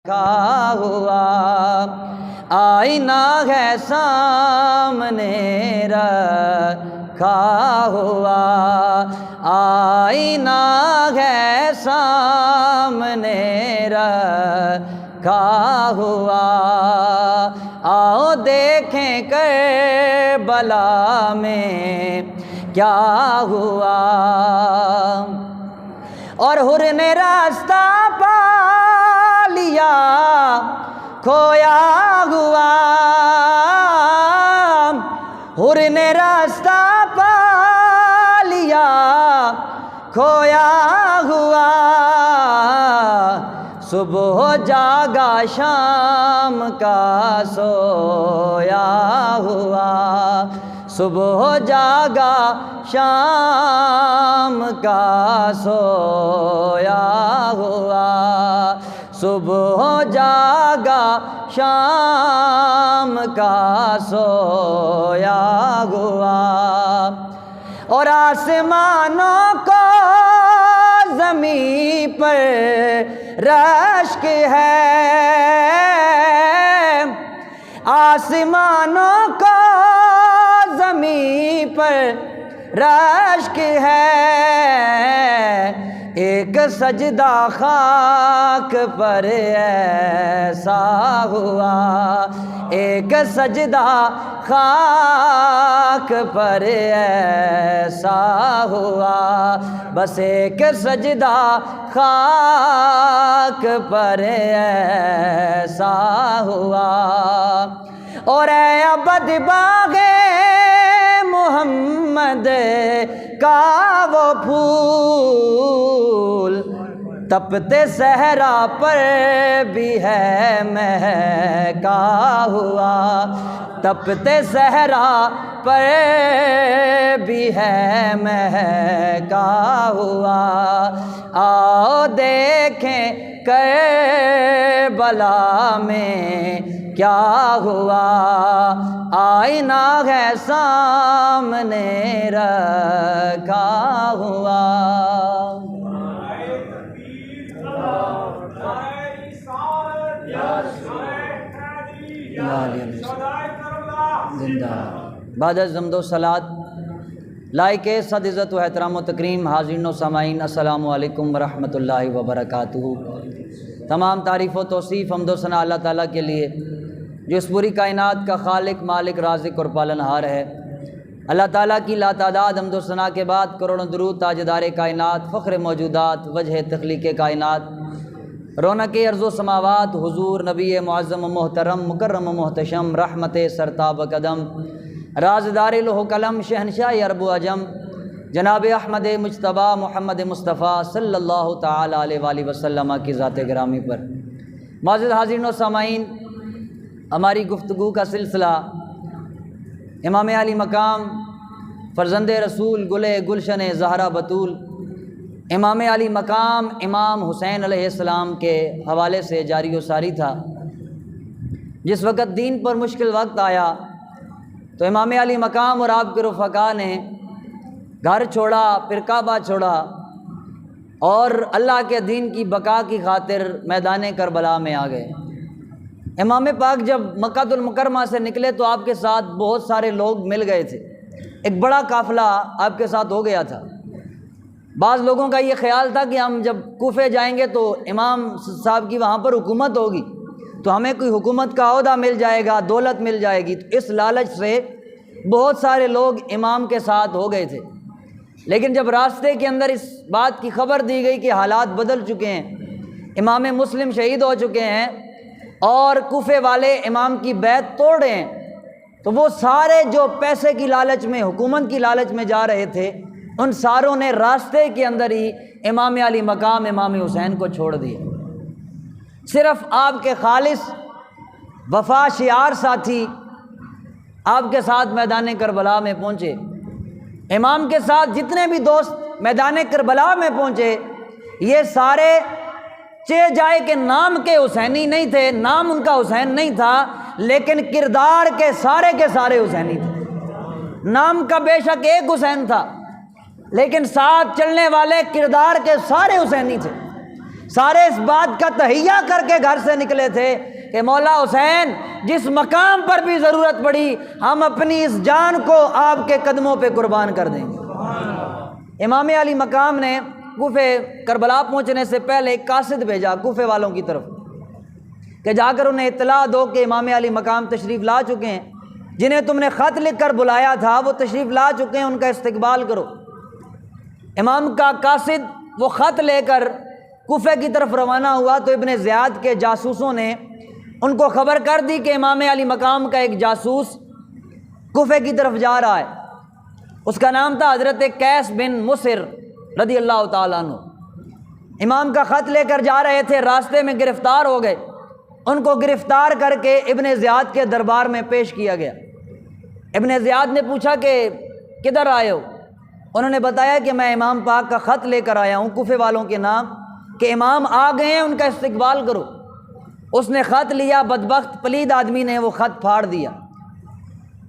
رکھا ہوا آئینہ ہے سامنے رکھا ہوا، آئینہ ہے سامنے رکھا ہوا، آؤ دیکھیں کربلا میں کیا ہوا۔ اور حر نے راستہ پا لیا کھویا ہوا، حر نے راستہ پا لیا کھویا ہوا، صبح جاگا شام کا سویا ہوا، صبح جاگا شام کا سویا ہوا، صبح جاگا شام کا سویا ہوا۔ اور آسمانوں کو زمین پر رشک ہے، آسمانوں کو زمین پر رشک ہے، ایک سجدہ خاک پر ایسا ہوا، ایک سجدہ خاک پر ایسا ہوا، بس ایک سجدہ خاک پر ایسا ہوا۔ اور اے ابد باغ محمد کا وہ پھول، تپتے صحرا پر بھی ہے مہکا ہوا، تپتے صحرا پر بھی ہے مہکا ہوا، آؤ دیکھیں کربلا میں کیا ہوا، آئینہ ہے سامنے رکھا ہوا۔ بعد از حمد و صلات لائق صد عزت و احترام و تکریم حاضرین و سامعین، السلام علیکم ورحمۃ اللہ وبرکاتہ۔ تمام تعریف و توصیف حمد و ثنا اللہ تعالیٰ کے لیے جو اس پوری کائنات کا خالق، مالک، رازق اور پالنہار ہے۔ اللہ تعالیٰ کی لاتعداد حمد و ثنا کے بعد کروڑوں درود تاجدار کائنات، فخر موجودات، وجہ تخلیق کائنات، رونق ارض و سماوات، حضور نبی معظم و محترم، مکرم و محتشم، رحمت سرتاب قدم، رازدار لوح و قلم، شہنشاہ عرب و عجم، جناب احمد مجتبیٰ محمد مصطفیٰ صلی اللہ تعالی علیہ وآلہ وسلم کی ذات گرامی پر۔ معزز حاضرین و سامعین، ہماری گفتگو کا سلسلہ امام علی مقام، فرزند رسول، گل گلشن زہرا بطول، امام علی مقام امام حسین علیہ السلام کے حوالے سے جاری و ساری تھا۔ جس وقت دین پر مشکل وقت آیا تو امام علی مقام اور آپ کے رفقا نے گھر چھوڑا، پھر کعبہ چھوڑا، اور اللہ کے دین کی بقا کی خاطر میدان کربلا میں آ گئے۔ امام پاک جب مکہ المکرمہ سے نکلے تو آپ کے ساتھ بہت سارے لوگ مل گئے تھے، ایک بڑا قافلہ آپ کے ساتھ ہو گیا تھا۔ بعض لوگوں کا یہ خیال تھا کہ ہم جب کوفے جائیں گے تو امام صاحب کی وہاں پر حکومت ہوگی تو ہمیں کوئی حکومت کا عہدہ مل جائے گا، دولت مل جائے گی، تو اس لالچ سے بہت سارے لوگ امام کے ساتھ ہو گئے تھے۔ لیکن جب راستے کے اندر اس بات کی خبر دی گئی کہ حالات بدل چکے ہیں، امام مسلم شہید ہو چکے ہیں اور کوفے والے امام کی بیعت توڑ رہے ہیں، تو وہ سارے جو پیسے کی لالچ میں، حکومت کی لالچ میں جا رہے تھے، ان ساروں نے راستے کے اندر ہی امام علی مقام امام حسین کو چھوڑ دیا۔ صرف آپ کے خالص وفا شعار ساتھی آپ کے ساتھ میدان کربلا میں پہنچے۔ امام کے ساتھ جتنے بھی دوست میدان کربلا میں پہنچے، یہ سارے چہ جائے کے نام کے حسینی نہیں تھے، نام ان کا حسین نہیں تھا، لیکن کردار کے سارے حسینی تھے۔ نام کا بے شک ایک حسین تھا، لیکن ساتھ چلنے والے کردار کے سارے حسینی تھے۔ سارے اس بات کا تہیہ کر کے گھر سے نکلے تھے کہ مولا حسین جس مقام پر بھی ضرورت پڑی ہم اپنی اس جان کو آپ کے قدموں پہ قربان کر دیں گے۔ امام علی مقام نے کوفے کربلا پہنچنے سے پہلے ایک قاصد بھیجا کوفے والوں کی طرف کہ جا کر انہیں اطلاع دو کہ امام علی مقام تشریف لا چکے ہیں، جنہیں تم نے خط لکھ کر بلایا تھا وہ تشریف لا چکے ہیں، ان کا استقبال کرو۔ امام کا قاصد وہ خط لے کر کوفے کی طرف روانہ ہوا تو ابن زیاد کے جاسوسوں نے ان کو خبر کر دی کہ امام علی مقام کا ایک جاسوس کوفے کی طرف جا رہا ہے۔ اس کا نام تھا حضرت قیس بن مصر رضی اللہ تعالیٰ عنہ۔ امام کا خط لے کر جا رہے تھے، راستے میں گرفتار ہو گئے، ان کو گرفتار کر کے ابن زیاد کے دربار میں پیش کیا گیا۔ ابن زیاد نے پوچھا کہ کدھر آئے ہو؟ انہوں نے بتایا کہ میں امام پاک کا خط لے کر آیا ہوں کوفے والوں کے نام کہ امام آ گئے ہیں، ان کا استقبال کرو۔ اس نے خط لیا، بدبخت پلید آدمی نے وہ خط پھاڑ دیا،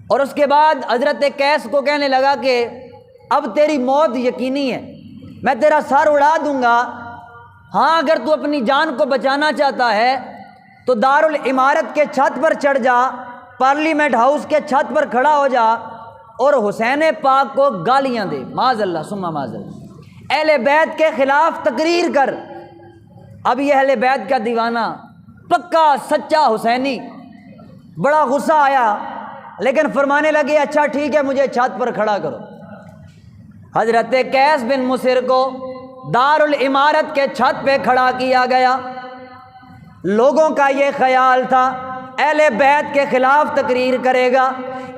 اور اس کے بعد حضرت قیس کو کہنے لگا کہ اب تیری موت یقینی ہے، میں تیرا سر اڑا دوں گا، ہاں اگر تو اپنی جان کو بچانا چاہتا ہے تو دارالعمارت کے چھت پر چڑھ جا، پارلیمنٹ ہاؤس کے چھت پر کھڑا ہو جا اور حسین پاک کو گالیاں دے، معاذ اللہ ثم معاذ اللہ، اہل بیت کے خلاف تقریر کر۔ اب یہ اہل بیت کا دیوانہ پکا سچا حسینی بڑا غصہ آیا، لیکن فرمانے لگے اچھا ٹھیک ہے مجھے چھت پر کھڑا کرو۔ حضرت قیس بن مصر کو دارالعمارت کے چھت پہ کھڑا کیا گیا۔ لوگوں کا یہ خیال تھا اہل بیت کے خلاف تقریر کرے گا،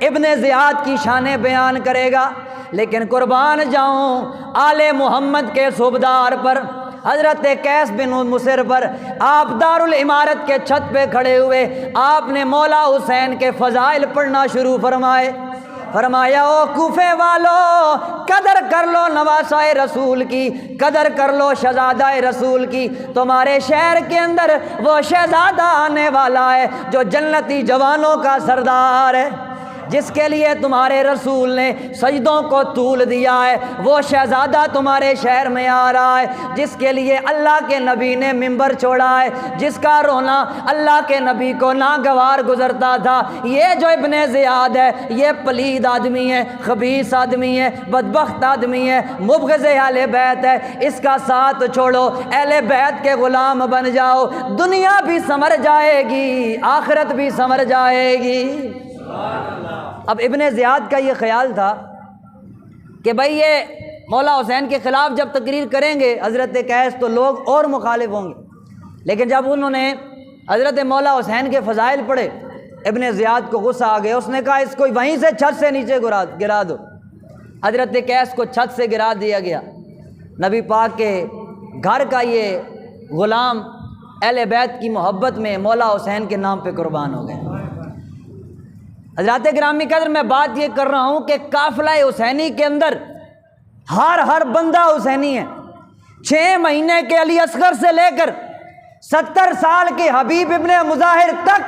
ابن زیاد کی شانیں بیان کرے گا، لیکن قربان جاؤں آل محمد کے صوبدار پر، حضرت قیس بن مصر پر، آپ دارالعمارت کے چھت پہ کھڑے ہوئے، آپ نے مولا حسین کے فضائل پڑھنا شروع فرمایا او کوفے والو قدر کر لو نواسہ رسول کی، قدر کر لو شہزادہ رسول کی، تمہارے شہر کے اندر وہ شہزادہ آنے والا ہے جو جنتی جوانوں کا سردار ہے، جس کے لیے تمہارے رسول نے سجدوں کو طول دیا ہے، وہ شہزادہ تمہارے شہر میں آ رہا ہے، جس کے لیے اللہ کے نبی نے منبر چھوڑا ہے، جس کا رونا اللہ کے نبی کو ناگوار گزرتا تھا۔ یہ جو ابن زیاد ہے یہ پلید آدمی ہے، خبیث آدمی ہے، بدبخت آدمی ہے، مبغض اہل بیت ہے، اس کا ساتھ چھوڑو، اہل بیت کے غلام بن جاؤ، دنیا بھی سنور جائے گی، آخرت بھی سنور جائے گی۔ اب ابن زیاد کا یہ خیال تھا کہ بھئی یہ مولا حسین کے خلاف جب تقریر کریں گے حضرت قیس تو لوگ اور مخالف ہوں گے، لیکن جب انہوں نے حضرت مولا حسین کے فضائل پڑھے ابن زیاد کو غصہ آ گیا، اس نے کہا اس کو وہیں سے چھت سے نیچے گرا دو۔ حضرت قیس کو چھت سے گرا دیا گیا۔ نبی پاک کے گھر کا یہ غلام اہل بیت کی محبت میں مولا حسین کے نام پہ قربان ہو گئے۔ حضرات گرامی قدر میں بات یہ کر رہا ہوں کہ قافلہ حسینی کے اندر ہر بندہ حسینی ہے۔ 6 مہینے کے علی اصغر سے لے کر 70 سال کے حبیب ابن مظاہر تک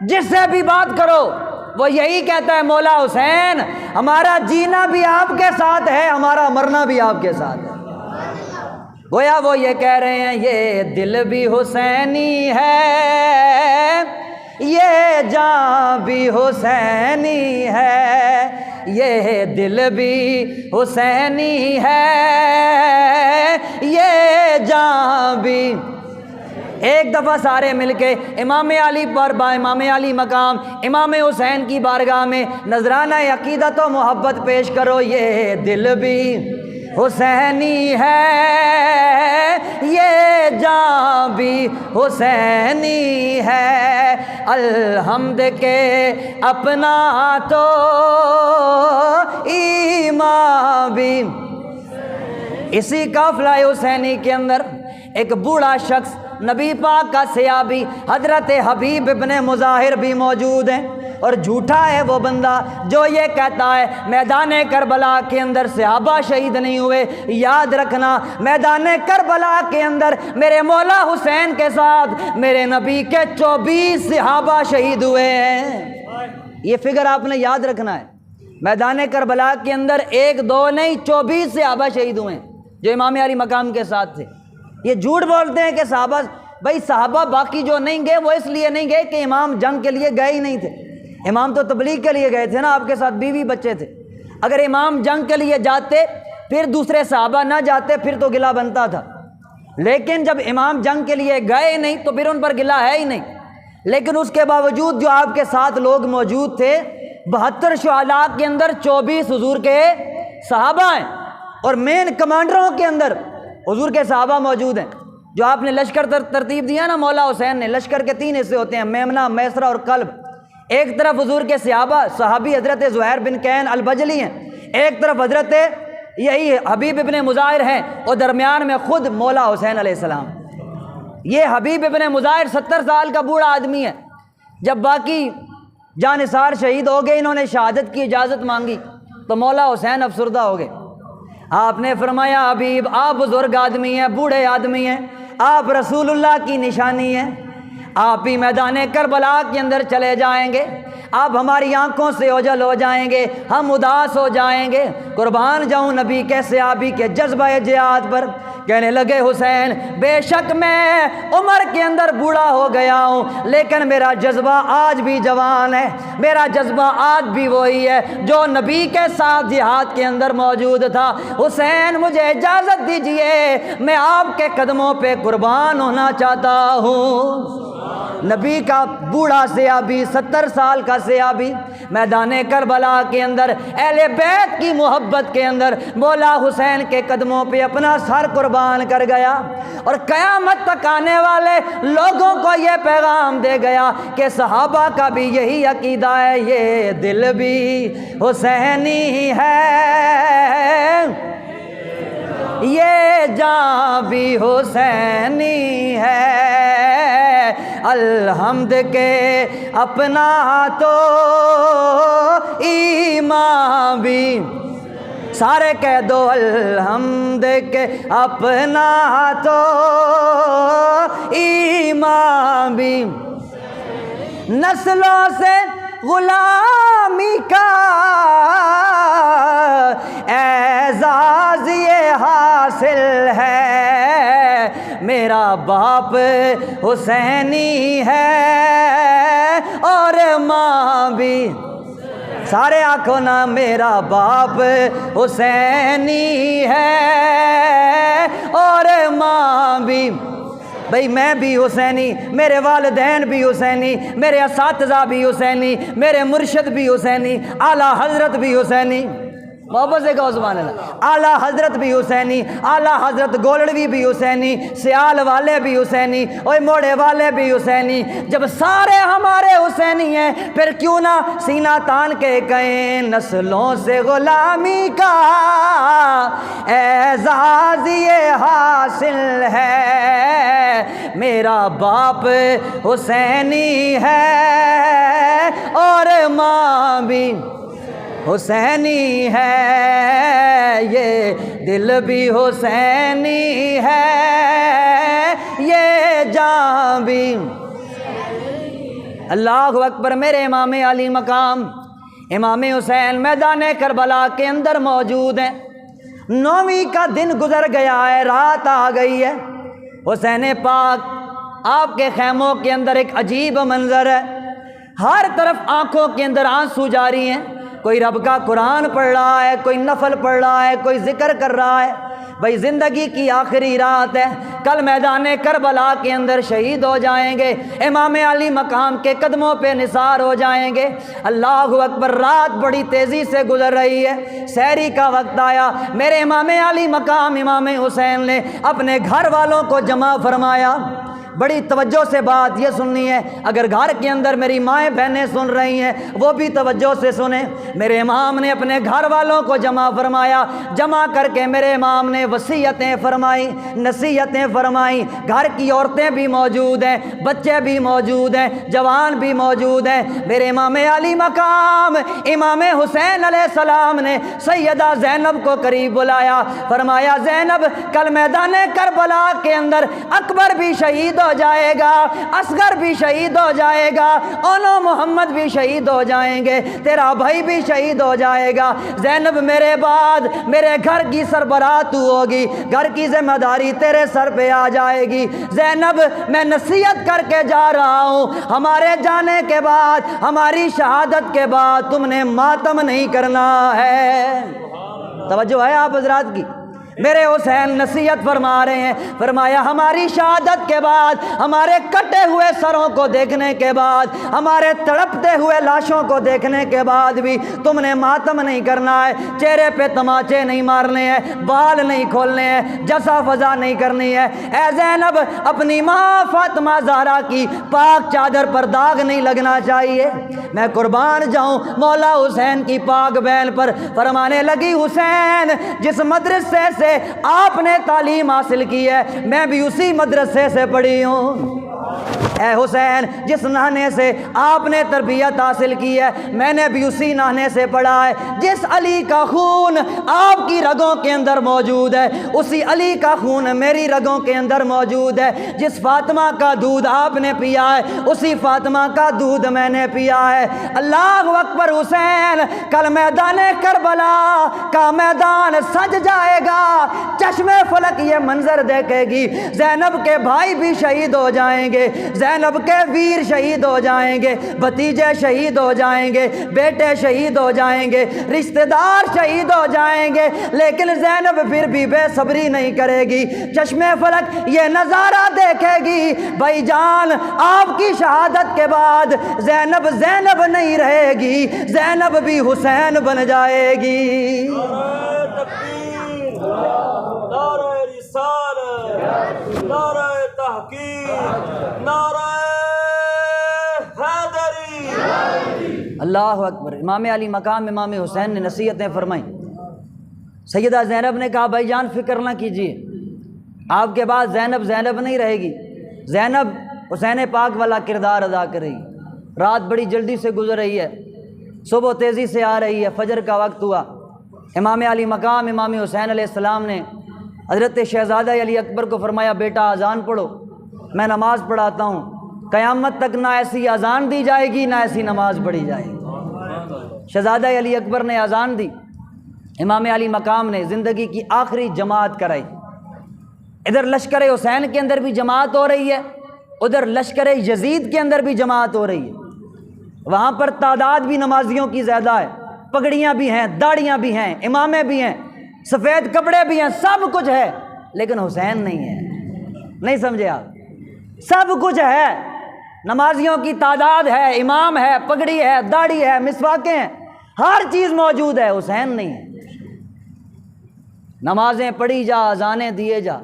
جس سے بھی بات کرو وہ یہی کہتا ہے مولا حسین ہمارا جینا بھی آپ کے ساتھ ہے، ہمارا مرنا بھی آپ کے ساتھ ہے۔ گویا وہ یہ کہہ رہے ہیں یہ دل بھی حسینی ہے، یہ جان بھی حسینی ہے، یہ دل بھی حسینی ہے، یہ جان بھی۔ ایک دفعہ سارے مل کے امام علی پر با امام علی مقام امام حسین کی بارگاہ میں نذرانہ عقیدت و محبت پیش کرو، یہ دل بھی حسینی ہے، یہ جان بھی حسینی ہے، الحمد کے اپنا تو ایمان بھی۔ اسی قافلہ حسینی کے اندر ایک بوڑھا شخص نبی پاک کا صحابی حضرت حبیب ابن مظاہر بھی موجود ہیں، اور جھوٹا ہے وہ بندہ جو یہ کہتا ہے میدان کربلا کے اندر صحابہ شہید نہیں ہوئے۔ یاد رکھنا میدان کربلا کے اندر میرے مولا حسین کے ساتھ میرے نبی کے 24 صحابہ شہید ہوئے ہیں، یہ فگر آپ نے یاد رکھنا ہے۔ میدان کربلا کے اندر 1 2 نہیں 24 صحابہ شہید ہوئے ہیں جو امام علی مقام کے ساتھ تھے۔ یہ جھوٹ بولتے ہیں کہ صحابہ، بھائی صحابہ باقی جو نہیں گئے وہ اس لیے نہیں گئے کہ امام جنگ کے لیے گئے ہی نہیں تھے، امام تو تبلیغ کے لیے گئے تھے نا، آپ کے ساتھ بیوی بچے تھے۔ اگر امام جنگ کے لیے جاتے پھر دوسرے صحابہ نہ جاتے پھر تو گلہ بنتا تھا، لیکن جب امام جنگ کے لیے گئے نہیں تو پھر ان پر گلہ ہے ہی نہیں۔ لیکن اس کے باوجود جو آپ کے ساتھ لوگ موجود تھے، 72 شہداء کے اندر 24 حضور کے صحابہ ہیں، اور مین کمانڈروں کے اندر حضور کے صحابہ موجود ہیں۔ جو آپ نے لشکر ترتیب دیا نا مولا حسین نے، لشکر کے 3 حصے ہوتے ہیں، میمنہ، میسرہ اور قلب۔ ایک طرف حضور کے صحابی حضرت زہیر بن کین البجلی ہیں، ایک طرف حضرت یہی حبیب ابن مظاہر ہیں، اور درمیان میں خود مولا حسین علیہ السلام۔ یہ حبیب ابن مظاہر 70 سال کا بوڑھا آدمی ہے۔ جب باقی جانثار شہید ہو گئے، انہوں نے شہادت کی اجازت مانگی تو مولا حسین افسردہ ہو گئے۔ آپ نے فرمایا حبیب آپ بزرگ آدمی ہیں، بوڑھے آدمی ہیں، آپ رسول اللہ کی نشانی ہیں، آپ ہی میدان کربلا کے اندر چلے جائیں گے، آپ ہماری آنکھوں سے اوجھل ہو جائیں گے، ہم اداس ہو جائیں گے، قربان جاؤں نبی کے صحابی کے جذبہ جہاد پر۔ کہنے لگے حسین بے شک میں عمر کے اندر بوڑھا ہو گیا ہوں، لیکن میرا جذبہ آج بھی جوان ہے، میرا جذبہ آج بھی وہی ہے جو نبی کے ساتھ جہاد کے اندر موجود تھا۔ حسین مجھے اجازت دیجئے، میں آپ کے قدموں پہ قربان ہونا چاہتا ہوں۔ نبی کا بوڑھا صحابی، 70 سال کا صحابی، میدان کربلا کے اندر اہل بیت کی محبت کے اندر مولا حسین کے قدموں پہ اپنا سر قربان کر گیا، اور قیامت تک آنے والے لوگوں کو یہ پیغام دے گیا کہ صحابہ کا بھی یہی عقیدہ ہے، یہ دل بھی حسینی ہے، یہ جان بھی حسینی ہے، الحمد کے اپنا تو ایمان بھی، سارے کہہ دو الحمد کے اپنا تو ایمان بھی، نسلوں سے غلامی کا اعزاز یہ حاصل ہے، میرا باپ حسینی ہے اور ماں بھی، سارے آنکھوں نا میرا باپ حسینی ہے اور ماں بھی، بھئی میں بھی حسینی، میرے والدین بھی حسینی، میرے اساتذہ بھی حسینی، میرے مرشد بھی حسینی، اعلیٰ حضرت بھی حسینی، محبت سے کہو سبحان اللہ، اعلیٰ حضرت بھی حسینی، اعلیٰ حضرت گولڑوی بھی حسینی، سیال والے بھی حسینی، اوے موڑے والے بھی حسینی۔ جب سارے ہمارے حسینی ہیں پھر کیوں نہ سینہ تان کے کہیں نسلوں سے غلامی کا اعزاز یہ حاصل ہے، میرا باپ حسینی ہے اور ماں بھی حسینی ہے، یہ دل بھی حسینی ہے، یہ جان بھی۔ اللہ اکبر۔ میرے امام علی مقام امام حسین میدان کربلا کے اندر موجود ہیں۔ 9ویں کا دن گزر گیا ہے، رات آ گئی ہے۔ حسین پاک آپ کے خیموں کے اندر ایک عجیب منظر ہے، ہر طرف آنکھوں کے اندر آنسو جاری ہیں، کوئی رب کا قرآن پڑھ رہا ہے، کوئی نفل پڑھ رہا ہے، کوئی ذکر کر رہا ہے۔ بھائی زندگی کی آخری رات ہے، کل میدان کربلا کے اندر شہید ہو جائیں گے، امام علی مقام کے قدموں پہ نثار ہو جائیں گے۔ اللہ اکبر۔ رات بڑی تیزی سے گزر رہی ہے، سحری کا وقت آیا۔ میرے امام علی مقام امام حسین نے اپنے گھر والوں کو جمع فرمایا۔ بڑی توجہ سے بات یہ سننی ہے، اگر گھر کے اندر میری مائیں بہنیں سن رہی ہیں وہ بھی توجہ سے سنیں۔ میرے امام نے اپنے گھر والوں کو جمع فرمایا، جمع کر کے میرے امام نے وصیتیں فرمائیں، نصیحتیں فرمائیں۔ گھر کی عورتیں بھی موجود ہیں، بچے بھی موجود ہیں، جوان بھی موجود ہیں۔ میرے امام علی مقام امام حسین علیہ السلام نے سیدہ زینب کو قریب بلایا، فرمایا زینب کل میدان کربلا کے اندر اکبر بھی شہید ہو ہو جائے گا، اصغر بھی شہید ہو جائے گا، اونو محمد بھی شہید ہو جائیں گے، تیرا بھائی بھی شہید ہو جائے گا۔ زینب میرے بعد میرے گھر کی سربراہ تو ہوگی، گھر کی ذمہ داری تیرے سر پہ آ جائے گی۔ زینب میں نصیحت کر کے جا رہا ہوں، ہمارے جانے کے بعد، ہماری شہادت کے بعد تم نے ماتم نہیں کرنا ہے۔ توجہ ہے آپ حضرات کی؟ میرے حسین نصیحت فرما رہے ہیں، فرمایا ہماری شہادت کے بعد، ہمارے کٹے ہوئے سروں کو دیکھنے کے بعد، ہمارے تڑپتے ہوئے لاشوں کو دیکھنے کے بعد بھی تم نے ماتم نہیں کرنا ہے، چہرے پہ تماچے نہیں مارنے ہیں، بال نہیں کھولنے ہیں، جسا فضا نہیں کرنی ہے۔ اے زینب، اپنی ماں فاطمہ زہرا کی پاک چادر پر داغ نہیں لگنا چاہیے۔ میں قربان جاؤں مولا حسین کی پاک بین پر، فرمانے لگی حسین جس مدرسے سے آپ نے تعلیم حاصل کی ہے میں بھی اسی مدرسے سے پڑھی ہوں۔ اے حسین جس نہنے سے آپ نے تربیت حاصل کی ہے میں نے بھی اسی نہنے سے پڑھا ہے۔ جس علی کا خون آپ کی رگوں کے اندر موجود ہے اسی علی کا خون میری رگوں کے اندر موجود ہے۔ جس فاطمہ کا دودھ آپ نے پیا ہے اسی فاطمہ کا دودھ میں نے پیا ہے۔ اللہ اکبر حسین، کل میدان کربلا کا میدان سج جائے گا، چشم فلک یہ منظر دیکھے گی، زینب کے بھائی بھی شہید ہو جائیں گے، زینب کے ویر شہید ہو جائیں گے، بھتیجے شہید ہو جائیں گے، بیٹے شہید ہو جائیں گے، رشتہ دار شہید ہو جائیں گے، لیکن زینب پھر بھی بے صبری نہیں کرے گی، چشم فلک یہ نظارہ دیکھے گی۔ بھائی جان، آپ کی شہادت کے بعد زینب زینب نہیں رہے گی، زینب بھی حسین بن جائے گی۔ نعرہ رسالت، نعرہ تحقیق، نعرہ حیدری۔ اللہ اکبر۔ امام علی مقام امام حسین نے نصیحتیں فرمائیں۔ سیدہ زینب نے کہا بھائی جان فکر نہ کیجیے، آپ کے بعد زینب زینب نہیں رہے گی، زینب حسین پاک والا کردار ادا کرے گی۔ رات بڑی جلدی سے گزر رہی ہے، صبح تیزی سے آ رہی ہے، فجر کا وقت ہوا۔ امام علی مقام امام حسین علیہ السلام نے حضرت شہزادہ علی اکبر کو فرمایا بیٹا اذان پڑھو، میں نماز پڑھاتا ہوں، قیامت تک نہ ایسی اذان دی جائے گی نہ ایسی نماز پڑھی جائے گی۔ شہزادہ علی اکبر نے اذان دی، امام علی مقام نے زندگی کی آخری جماعت کرائی۔ ادھر لشکر حسین کے اندر بھی جماعت ہو رہی ہے، ادھر لشکر یزید کے اندر بھی جماعت ہو رہی ہے۔ وہاں پر تعداد بھی نمازیوں کی زیادہ ہے، پگڑیاں بھی ہیں، داڑیاں بھی ہیں، امامے بھی ہیں، سفید کپڑے بھی ہیں، سب کچھ ہے، لیکن حسین نہیں ہے۔ نہیں سمجھے آپ؟ سب کچھ ہے، نمازیوں کی تعداد ہے، امام ہے، پگڑی ہے، داڑھی ہے، مسواکیں ہیں، ہر چیز موجود ہے، حسین نہیں ہے۔ نمازیں پڑھی جا، اذانیں دیے جا،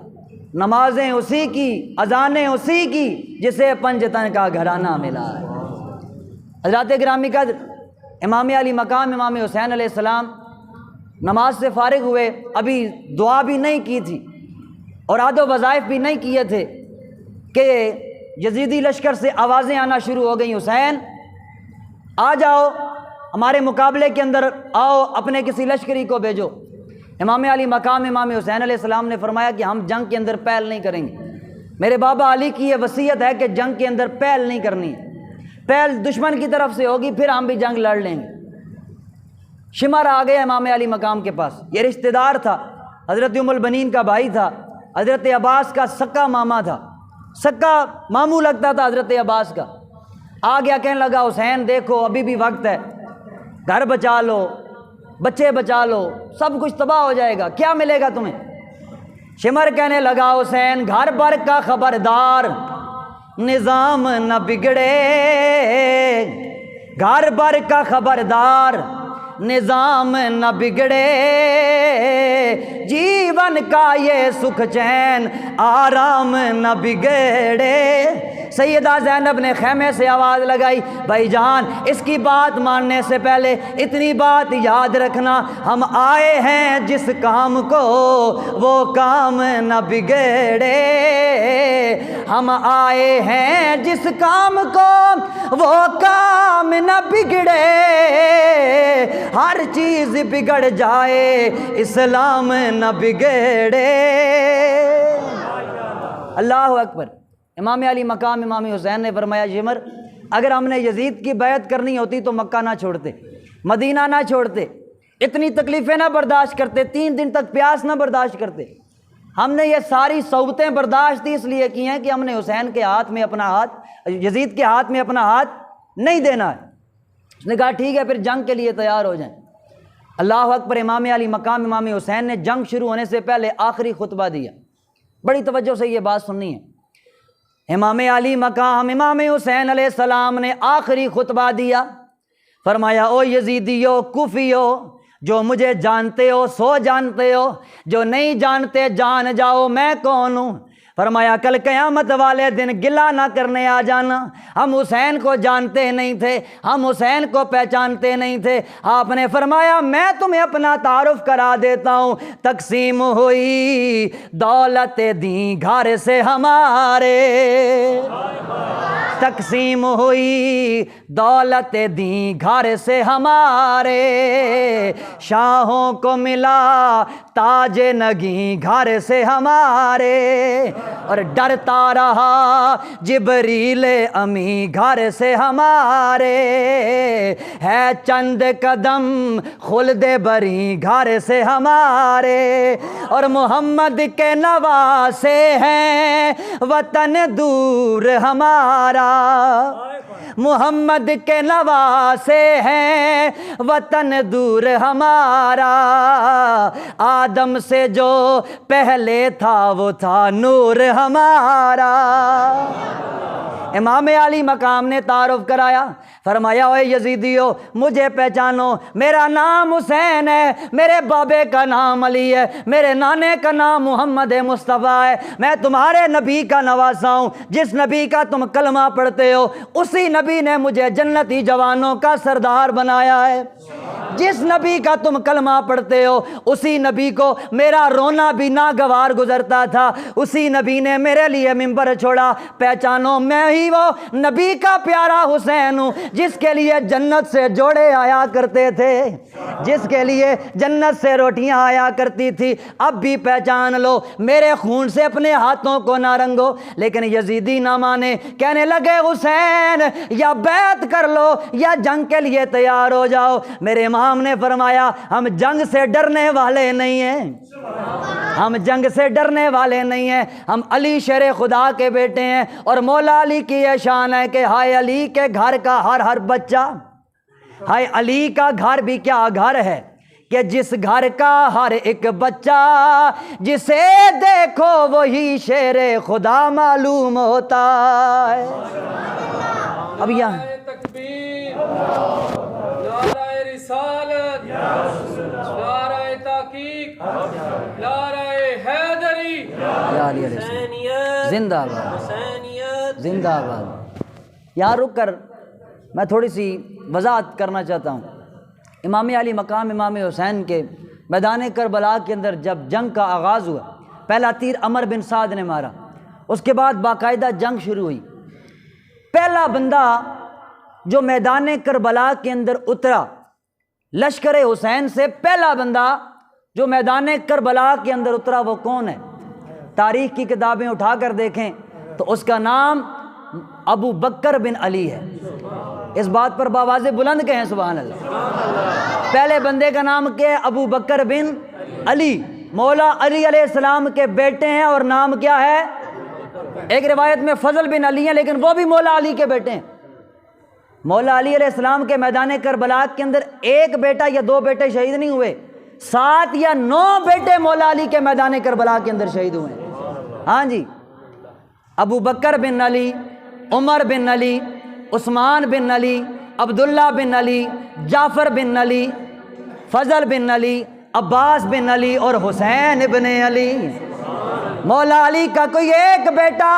نمازیں اسی کی، اذانیں اسی کی جسے پنجتن کا گھرانہ ملا ہے۔ حضرات گرامی قدر، امام علی مقام امام حسین علیہ السلام نماز سے فارغ ہوئے، ابھی دعا بھی نہیں کی تھی اور آد و وظائف بھی نہیں کیے تھے کہ یزیدی لشکر سے آوازیں آنا شروع ہو گئیں، حسین آ جاؤ ہمارے مقابلے کے اندر آؤ، اپنے کسی لشکری کو بھیجو۔ امام علی مقام امام حسین علیہ السلام نے فرمایا کہ ہم جنگ کے اندر پہل نہیں کریں گے، میرے بابا علی کی یہ وصیت ہے کہ جنگ کے اندر پہل نہیں کرنی، پہل دشمن کی طرف سے ہوگی پھر ہم بھی جنگ لڑ لیں گے۔ شمر آ گیا امام علی مقام کے پاس، یہ رشتہ دار تھا، حضرت ام البنین کا بھائی تھا، حضرت عباس کا سکا ماما تھا، سکا ماموں لگتا تھا حضرت عباس کا۔ آ گیا کہنے لگا حسین دیکھو ابھی بھی وقت ہے، گھر بچا لو، بچے بچا لو، سب کچھ تباہ ہو جائے گا، کیا ملے گا تمہیں؟ شمر کہنے لگا حسین گھر بھر کا خبردار، نظام نہ بگڑے، گھر بھر کا خبردار، نظام نہ بگڑے، جیون کا یہ سکھ چین آرام نہ بگڑے۔ سیدہ زینب نے خیمے سے آواز لگائی بھائی جان اس کی بات ماننے سے پہلے اتنی بات یاد رکھنا، ہم آئے ہیں جس کام کو وہ کام نہ بگڑے، ہم آئے ہیں جس کام کو وہ کام نہ بگڑے، ہر چیز بگڑ جائے اسلام نہ بگڑے۔ اللہ اکبر۔ امام علی مقام امام حسین نے فرمایا یمر اگر ہم نے یزید کی بیعت کرنی ہوتی تو مکہ نہ چھوڑتے، مدینہ نہ چھوڑتے، اتنی تکلیفیں نہ برداشت کرتے، 3 دن تک پیاس نہ برداشت کرتے۔ ہم نے یہ ساری صعوبتیں برداشت اس لیے کی ہیں کہ ہم نے حسین کے ہاتھ میں اپنا ہاتھ، یزید کے ہاتھ میں اپنا ہاتھ نہیں دینا ہے۔ اس نے کہا ٹھیک ہے پھر جنگ کے لیے تیار ہو جائیں۔ اللہ اکبر۔ امام علی مقام امام حسین نے جنگ شروع ہونے سے پہلے آخری خطبہ دیا، بڑی توجہ سے یہ بات سننی ہے۔ امام علی مقام امام حسین علیہ السلام نے آخری خطبہ دیا، فرمایا او یزیدیو کوفیو، جو مجھے جانتے ہو سو جانتے ہو، جو نہیں جانتے جان جاؤ میں کون ہوں۔ فرمایا کل قیامت والے دن گلہ نہ کرنے آ جانا، ہم حسین کو جانتے نہیں تھے، ہم حسین کو پہچانتے نہیں تھے۔ آپ نے فرمایا میں تمہیں اپنا تعارف کرا دیتا ہوں، تقسیم ہوئی دولت دی گھر سے ہمارے، تقسیم ہوئی دولت دی گھر سے ہمارے، شاہوں کو ملا تاج نگیں گھر سے ہمارے، اور ڈرتا رہا جبریل امی گھر سے ہمارے، ہے چند قدم خلد بری گھر سے ہمارے، اور محمد کے نواسے ہیں وطن دور ہمارا، محمد کے نواسے ہیں وطن دور ہمارا، آدم سے جو پہلے تھا وہ تھا نور ہمارا۔ امام علی مقام نے تعارف کرایا، فرمایا اے یزیدیو مجھے پہچانو، میرا نام حسین ہے، میرے بابے کا نام علی ہے، میرے نانے کا نام محمد مصطفیٰ ہے، میں تمہارے نبی کا نواسا ہوں، جس نبی کا تم کلمہ پڑھتے ہو اسی نبی نے مجھے جنتی جوانوں کا سردار بنایا ہے، جس نبی کا تم کلمہ پڑھتے ہو اسی نبی کو میرا رونا بھی ناگوار گزرتا تھا، اسی نبی نے میرے لیے منبر چھوڑا، پہچانو میں ہی وہ نبی کا پیارا حسین ہوں جس کے لیے جنت سے جوڑے آیا کرتے تھے، جس کے لیے جنت سے روٹیاں آیا کرتی تھی، اب بھی پہچان لو، میرے خون سے اپنے ہاتھوں کو نہ رنگو۔ لیکن یزیدی نہ مانے، کہنے لگے حسین یا بیعت کر لو یا جنگ کے لیے تیار ہو جاؤ۔ میرے امام نے فرمایا ہم جنگ سے ڈرنے والے نہیں ہیں، ہم جنگ سے ڈرنے والے نہیں ہیں، ہم علی شیر خدا کے بیٹے ہیں، اور مولا علی کی یہ شان ہے کہ ہائے علی کے گھر کا ہر بچہ، ہائے علی کا گھر بھی کیا گھر ہے کہ جس گھر کا ہر ایک بچہ جسے دیکھو وہی شیر خدا معلوم ہوتا ہے۔ اب یہاں تکبیر، نعرہ رسالت، نعرہ تحقیق، نعرہ حیدری، یا علی علیہ السلام حسینیت، زندہ باد، حسینیت، زندہ باد۔ یہاں رک کر میں تھوڑی سی وضاحت کرنا چاہتا ہوں۔ امام علی مقام امام حسین کے میدان کربلا کے اندر جب جنگ کا آغاز ہوا، پہلا تیر عمر بن سعد نے مارا، اس کے بعد باقاعدہ جنگ شروع ہوئی۔ پہلا بندہ جو میدان کربلا کے اندر اترا، لشکر حسین سے پہلا بندہ جو میدان کربلا کے اندر اترا وہ کون ہے؟ تاریخ کی کتابیں اٹھا کر دیکھیں تو اس کا نام ابو بکر بن علی ہے۔ اس بات پر باواز بلند کہیں سبحان اللہ۔ پہلے بندے کا نام کیا ہے؟ ابو بکر بن علی، مولا علی علیہ السلام کے بیٹے ہیں، اور نام کیا ہے؟ ایک روایت میں فضل بن علی ہیں لیکن وہ بھی مولا علی کے بیٹے ہیں۔ مولا علی علیہ السلام کے میدان کربلا کے اندر ایک بیٹا یا 2 بیٹے شہید نہیں ہوئے، 7 یا 9 بیٹے مولا علی کے میدان کربلا کے اندر شہید ہوئے ہیں۔ ہاں جی، ابو بکر بن علی، عمر بن علی، عثمان بن علی، عبداللہ بن علی، جعفر بن علی، فضل بن علی، عباس بن علی اور حسین بن علی۔ مولا علی کا کوئی ایک بیٹا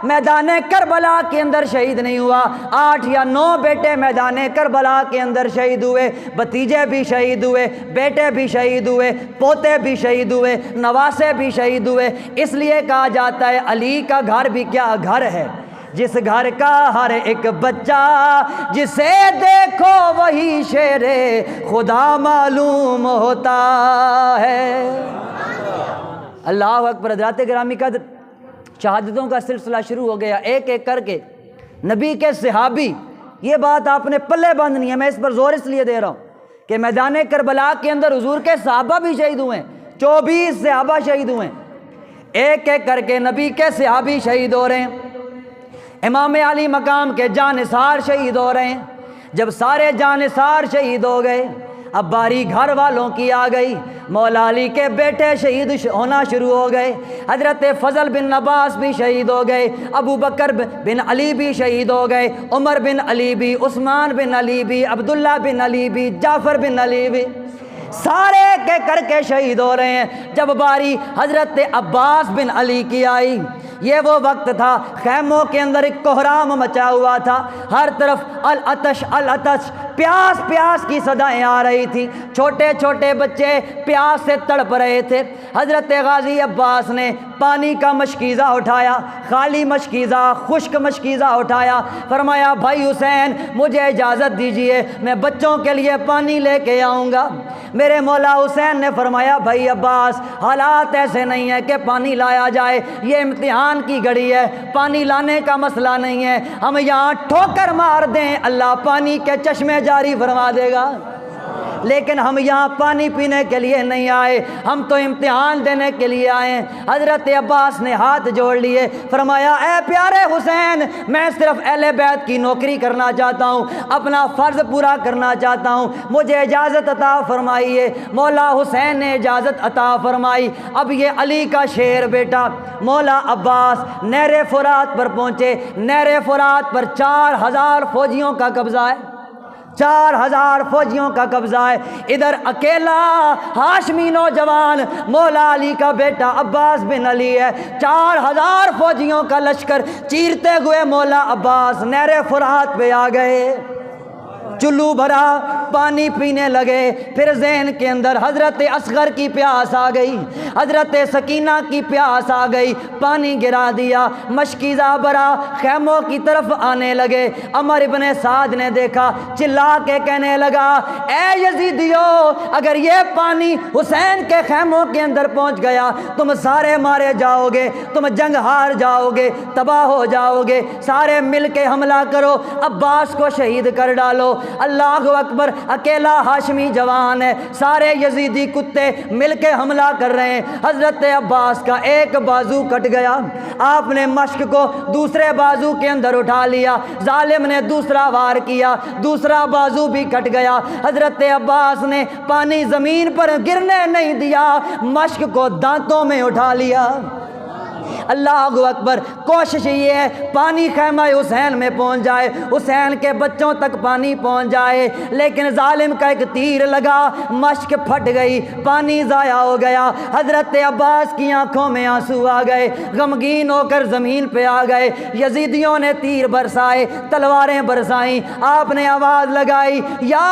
میدان کربلا کے اندر شہید نہیں ہوا، 8 یا 9 بیٹے میدان کربلا کے اندر شہید ہوئے، بھتیجے بھی شہید ہوئے، بیٹے بھی شہید ہوئے، پوتے بھی شہید ہوئے، نواسے بھی شہید ہوئے۔ اس لیے کہا جاتا ہے علی کا گھر بھی کیا گھر ہے، جس گھر کا ہر ایک بچہ جسے دیکھو وہی شیر خدا معلوم ہوتا ہے۔ اللہ اکبر۔ حضرات گرامی قدر، شہادتوں کا سلسلہ شروع ہو گیا، ایک ایک کر کے نبی کے صحابی. یہ بات آپ نے پلے باندھنی ہے، میں اس پر زور اس لیے دے رہا ہوں کہ میدان کربلا کے اندر حضور کے صحابہ بھی شہید ہوئے ہیں، 24 صحابہ شہید ہوئے ہیں. ایک ایک کر کے نبی کے صحابی شہید ہو رہے ہیں. امام علی مقام کے جانثار شہید ہو رہے ہیں. جب سارے جانثار شہید ہو گئے، اب باری گھر والوں کی آ گئی. مولا علی کے بیٹے شہید ہونا شروع ہو گئے. حضرت فضل بن عباس بھی شہید ہو گئے، ابو بکر بن علی بھی شہید ہو گئے، عمر بن علی بھی، عثمان بن علی بھی، عبداللہ بن علی بھی، جعفر بن علی بھی، سارے کے کر کے شہید ہو رہے ہیں. جب باری حضرت عباس بن علی کی آئی، یہ وہ وقت تھا خیموں کے اندر ایک کوہرام مچا ہوا تھا، ہر طرف العطش العطش، پیاس پیاس کی صدائیں آ رہی تھی. چھوٹے چھوٹے بچے پیاس سے تڑپ رہے تھے. حضرت غازی عباس نے پانی کا مشکیزہ اٹھایا، خالی مشکیزہ، خشک مشکیزہ اٹھایا. فرمایا بھائی حسین مجھے اجازت دیجئے، میں بچوں کے لیے پانی لے کے آؤں گا. میرے مولا حسین نے فرمایا بھائی عباس حالات ایسے نہیں ہیں کہ پانی لایا جائے، یہ امتحان کی گھڑی ہے، پانی لانے کا مسئلہ نہیں ہے. ہم یہاں ٹھوکر مار دیں اللہ پانی کے چشمے جاری فرما دے گا، لیکن ہم یہاں پانی پینے کے لیے نہیں آئے، ہم تو امتحان دینے کے لیے آئے. حضرت عباس نے ہاتھ جوڑ لیے، فرمایا اے پیارے حسین میں صرف اہل بیت کی نوکری کرنا چاہتا ہوں، اپنا فرض پورا کرنا چاہتا ہوں، مجھے اجازت عطا فرمائیے. مولا حسین نے اجازت عطا فرمائی. اب یہ علی کا شیر بیٹا مولا عباس نہر فرات پر پہنچے. نہر فرات پر 4000 فوجیوں کا قبضہ ہے، 4000 فوجیوں کا قبضہ ہے. ادھر اکیلا ہاشمی نوجوان مولا علی کا بیٹا عباس بن علی ہے. 4000 فوجیوں کا لشکر چیرتے ہوئے مولا عباس نہر فرات پہ آ گئے. چلو بھرا پانی پینے لگے. پھر ذہن کے اندر حضرت اصغر کی پیاس آ گئی، حضرت سکینہ کی پیاس آ گئی. پانی گرا دیا، مشکیزہ بھرا، خیموں کی طرف آنے لگے. عمر ابن سعد نے دیکھا، چلا کے کہنے لگا اے یزیدیو اگر یہ پانی حسین کے خیموں کے اندر پہنچ گیا تم سارے مارے جاؤ گے، تم جنگ ہار جاؤ گے، تباہ ہو جاؤ گے. سارے مل کے حملہ کرو، عباس کو شہید کر ڈالو. اللہ اکبر. اکیلا ہاشمی جوان ہے، سارے یزیدی کتے مل کے حملہ کر رہے ہیں. حضرت عباس کا ایک بازو کٹ گیا، آپ نے مشک کو دوسرے بازو کے اندر اٹھا لیا. ظالم نے دوسرا وار کیا، دوسرا بازو بھی کٹ گیا. حضرت عباس نے پانی زمین پر گرنے نہیں دیا، مشک کو دانتوں میں اٹھا لیا. اللہ اکبر. کوشش یہ ہے پانی خیمہ حسین میں پہنچ جائے، حسین کے بچوں تک پانی پہنچ جائے، لیکن ظالم کا ایک تیر لگا، مشک پھٹ گئی، پانی ضائع ہو گیا. حضرت عباس کی آنکھوں میں آنسو آ گئے، غمگین ہو کر زمین پہ آ گئے. یزیدیوں نے تیر برسائے، تلواریں برسائیں. آپ نے آواز لگائی یا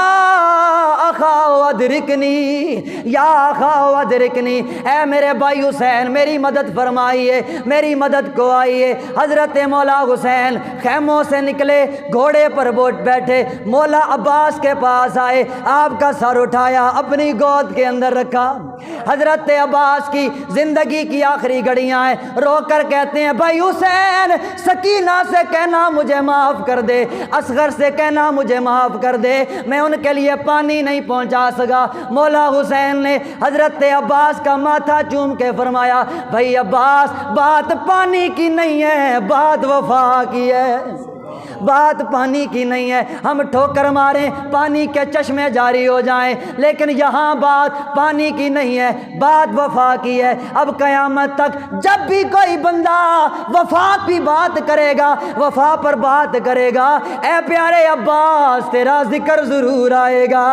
اخا ادرکنی، یا اخا ادرکنی، اے میرے بھائی حسین میری مدد فرمائیے، میری مدد کو آئیے. حضرت مولا حسین خیموں سے نکلے، گھوڑے پر بیٹھے، مولا عباس کے پاس آئے، آپ کا سر اٹھایا، اپنی گود کے اندر رکھا. حضرت عباس کی زندگی کی آخری گھڑیاں ہیں، رو کر کہتے ہیں بھائی حسین سکینہ سے کہنا مجھے معاف کر دے، اصغر سے کہنا مجھے معاف کر دے، میں ان کے لیے پانی نہیں پہنچا سکا. مولا حسین نے حضرت عباس کا ماتھا چوم کے فرمایا بھائی عباس بات پانی کی نہیں ہے، بات وفا کی ہے، بات پانی کی نہیں ہے. ہم ٹھوکر ماریں پانی کے چشمے جاری ہو جائیں، لیکن یہاں بات پانی کی نہیں ہے، بات وفا کی ہے. اب قیامت تک جب بھی کوئی بندہ وفا کی بات کرے گا، وفا پر بات کرے گا، اے پیارے عباس تیرا ذکر ضرور آئے گا.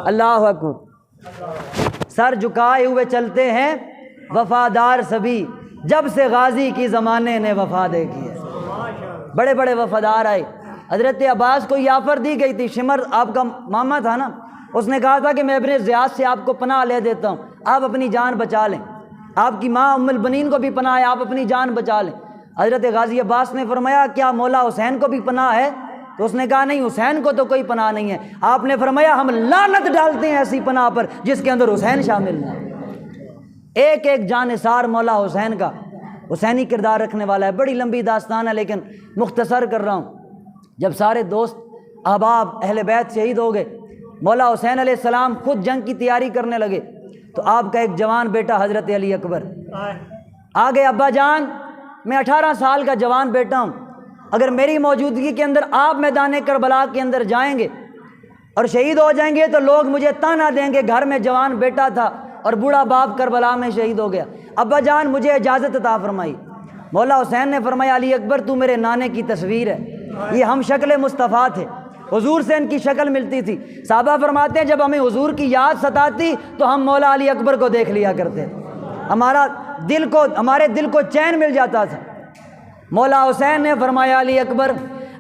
اللہ اکبر. سر جھکائے ہوئے چلتے ہیں وفادار سبھی، جب سے غازی کی زمانے نے وفا دیکھی ہے. بڑے بڑے وفادار آئے. حضرت عباس کو یہ آفر دی گئی تھی، شمر آپ کا ماما تھا نا، اس نے کہا تھا کہ میں اپنے زیاد سے آپ کو پناہ لے دیتا ہوں، آپ اپنی جان بچا لیں. آپ کی ماں ام البنین کو بھی پناہ ہے، آپ اپنی جان بچا لیں. حضرت غازی عباس نے فرمایا کیا مولا حسین کو بھی پناہ ہے؟ تو اس نے کہا نہیں حسین کو تو کوئی پناہ نہیں ہے. آپ نے فرمایا ہم لعنت ڈالتے ہیں ایسی پناہ پر جس کے اندر حسین شامل ہے. ایک ایک جانثار مولا حسین کا حسینی کردار رکھنے والا ہے، بڑی لمبی داستان ہے لیکن مختصر کر رہا ہوں۔ جب سارے دوست احباب اہل بیت شہید ہو گئے، مولا حسین علیہ السلام خود جنگ کی تیاری کرنے لگے، تو آپ کا ایک جوان بیٹا حضرت علی اکبر آگے، ابا جان میں 18 سال کا جوان بیٹا ہوں، اگر میری موجودگی کے اندر آپ میدان کربلا کے اندر جائیں گے اور شہید ہو جائیں گے تو لوگ مجھے طعنہ دیں گے، گھر میں جوان بیٹا تھا اور بوڑھا باپ کربلا میں شہید ہو گیا، ابا جان مجھے اجازت عطا فرمائی۔ مولا حسین نے فرمایا علی اکبر تو میرے نانے کی تصویر ہے، یہ ہم شکل مصطفیٰ تھے، حضور سے ان کی شکل ملتی تھی۔ صحابہ فرماتے ہیں جب ہمیں حضور کی یاد ستاتی تو ہم مولا علی اکبر کو دیکھ لیا کرتے، ہمارے دل کو چین مل جاتا تھا۔ مولا حسین نے فرمایا علی اکبر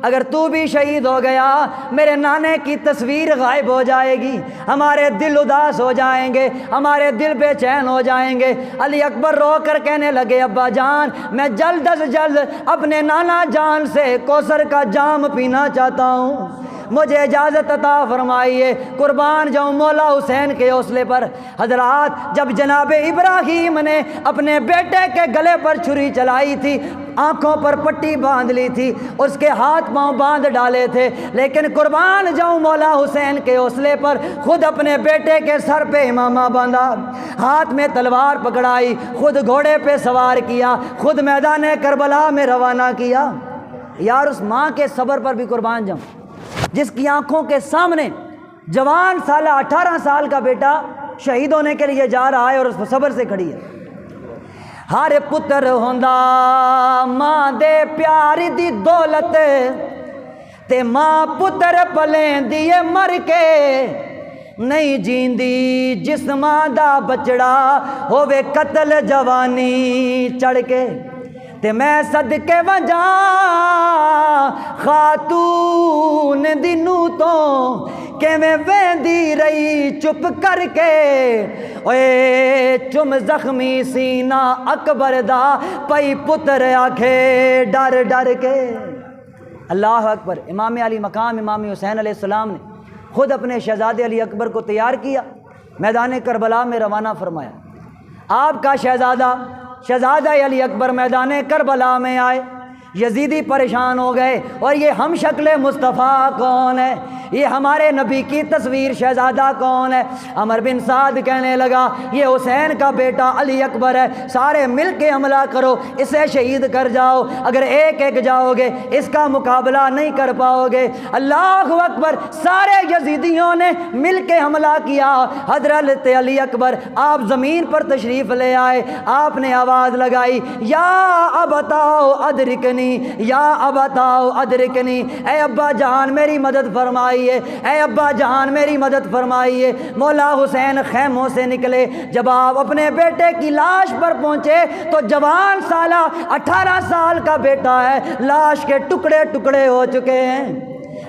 اگر تو بھی شہید ہو گیا میرے نانے کی تصویر غائب ہو جائے گی، ہمارے دل اداس ہو جائیں گے، ہمارے دل بے چین ہو جائیں گے۔ علی اکبر رو کر کہنے لگے ابا جان میں جلد از جلد اپنے نانا جان سے کوثر کا جام پینا چاہتا ہوں، مجھے اجازت عطا فرمائیے، قربان جاؤں مولا حسین کے حوصلے پر۔ حضرات جب جناب ابراہیم نے اپنے بیٹے کے گلے پر چھری چلائی تھی، آنکھوں پر پٹی باندھ لی تھی، اس کے ہاتھ پاؤں باندھ ڈالے تھے، لیکن قربان جاؤں مولا حسین کے حوصلے پر خود اپنے بیٹے کے سر پہ امامہ باندھا، ہاتھ میں تلوار پکڑائی، خود گھوڑے پہ سوار کیا، خود میدان کربلا میں روانہ کیا۔ یار اس ماں کے صبر پر بھی قربان جاؤں جس کی آنکھوں کے سامنے جوان سالہ 18 سال کا بیٹا شہید ہونے کے لیے جا رہا ہے اور اس پر صبر سے کھڑی ہے۔ ہر پتر ہوندا ماں دے پیار دی دولت تے ماں پتر پلیں دیے مر کے، نہیں جیندی جس ماں دا بچڑا ہووے قتل جوانی چڑھ کے، تے میں صدقے وجاں خاتون دی نو تو کیویں ویندی رہی چپ کر کے، اوے چم زخمی سینہ اکبر دا پئی پتر آکھے ڈر ڈر کے۔ اللہ اکبر۔ امام علی مقام امام حسین علیہ السلام نے خود اپنے شہزادے علی اکبر کو تیار کیا، میدان کربلا میں روانہ فرمایا۔ آپ کا شہزادہ علی اکبر میدان کربلا میں آئے، یزیدی پریشان ہو گئے، اور یہ ہم شکل مصطفیٰ کون ہے، یہ ہمارے نبی کی تصویر شہزادہ کون ہے؟ عمر بن سعد کہنے لگا یہ حسین کا بیٹا علی اکبر ہے، سارے مل کے حملہ کرو، اسے شہید کر جاؤ، اگر ایک ایک جاؤ گے اس کا مقابلہ نہیں کر پاؤ گے۔ اللہ اکبر۔ سارے یزیدیوں نے مل کے حملہ کیا۔ حضرت علی اکبر آپ زمین پر تشریف لے آئے، آپ نے آواز لگائی یا ابتاؤ ادرکنی، یا ابتاؤ ادرکنی، اے ابا جان میری مدد فرمائیے، اے ابا جان میری مدد فرمائیے۔ مولا حسین خیموں سے نکلے، جب آپ اپنے بیٹے کی لاش پر پہنچے تو جوان سالہ 18 سال کا بیٹا ہے، لاش کے ٹکڑے ٹکڑے ہو چکے ہیں،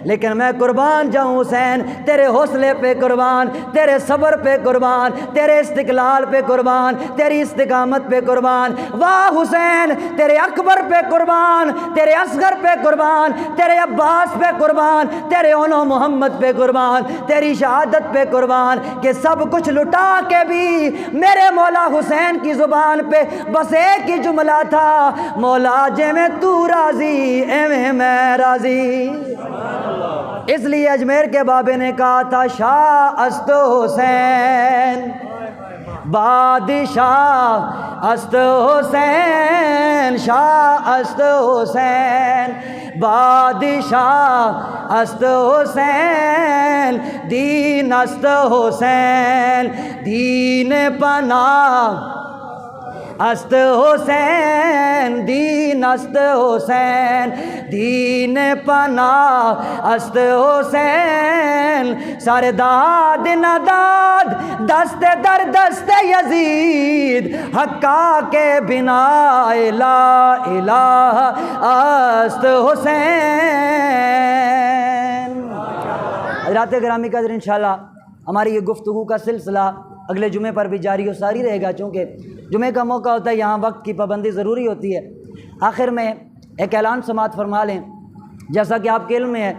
لیکن میں قربان جاؤں حسین، تیرے حوصلے پہ قربان، تیرے صبر پہ قربان، تیرے استقلال پہ قربان، تیری استقامت پہ قربان۔ واہ حسین، تیرے اکبر پہ قربان، تیرے اصغر پہ قربان، تیرے عباس پہ قربان، تیرے اولو محمد پہ قربان، تیری شہادت پہ قربان، کہ سب کچھ لٹا کے بھی میرے مولا حسین کی زبان پہ بس ایک ہی جملہ تھا، مولا جے میں تو راضی ایویں میں راضی۔ اس لیے اجمیر کے بابے نے کہا تھا شاہ است حسین بادشاہ است حسین، شاہ است حسین بادشاہ است حسین، دین است حسین دین پناہ است حسین، دین است حسین دین پناہ است حسین، سر داد نداد دست در دست یزید، حقا کے بنا لا الہ است حسین۔ حضرات گرامی قدر انشاءاللہ ہماری یہ گفتگو کا سلسلہ اگلے جمعے پر بھی جاری و ساری رہے گا، چونکہ جمعے کا موقع ہوتا ہے، یہاں وقت کی پابندی ضروری ہوتی ہے۔ آخر میں ایک اعلان سماعت فرما لیں، جیسا کہ آپ کے علم میں ہے